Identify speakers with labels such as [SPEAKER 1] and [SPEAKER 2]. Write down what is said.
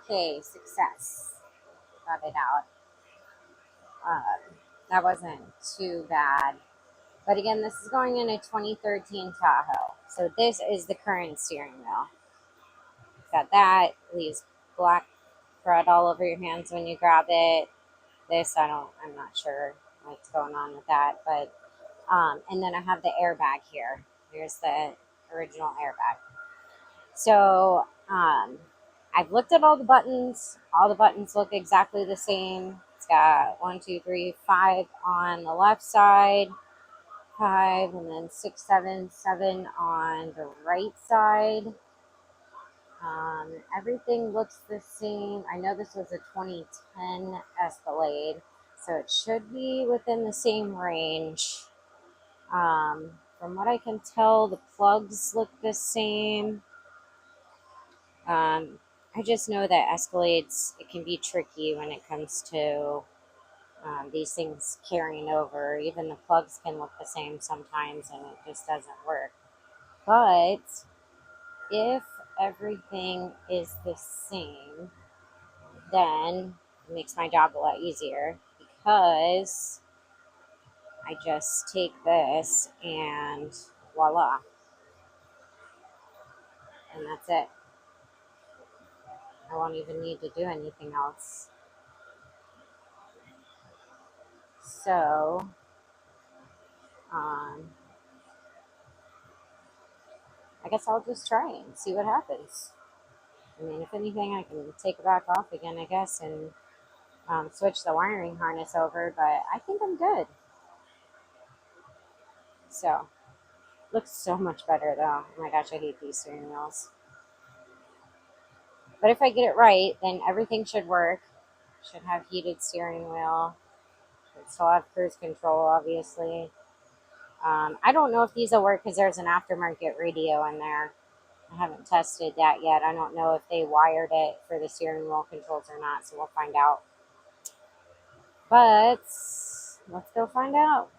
[SPEAKER 1] Okay, success. Got it out. That wasn't too bad. But again, this is going in a 2013 Tahoe. So this is the current steering wheel. Got that. Leaves black thread all over your hands when you grab it. This, I'm not sure what's going on with that. But, and then I have the airbag here. Here's the original airbag. So, I've looked at all the buttons. All the buttons look exactly the same. It's got 1, 2, 3, 5 on the left side, 5, and then 6, 7, 7 on the right side. Everything looks the same. I know this was a 2010 Escalade, so it should be within the same range. From what I can tell, the plugs look the same. I just know that Escalades, it can be tricky when it comes to these things carrying over. Even the plugs can look the same sometimes and it just doesn't work. But if everything is the same, then it makes my job a lot easier because I just take this and voila, and that's it. I won't even need to do anything else. So, um, I guess I'll just try it and see what happens. I mean, if anything, I can take it back off again, I guess, and switch the wiring harness over, but I think I'm good. So, looks so much better though. Oh my gosh, I hate these steering wheels. But if I get it right, then everything should work. Should have heated steering wheel. Should still have cruise control, obviously. I don't know if these will work because there's an aftermarket radio in there. I haven't tested that yet. I don't know if they wired it for the steering wheel controls or not, so we'll find out. But let's go find out.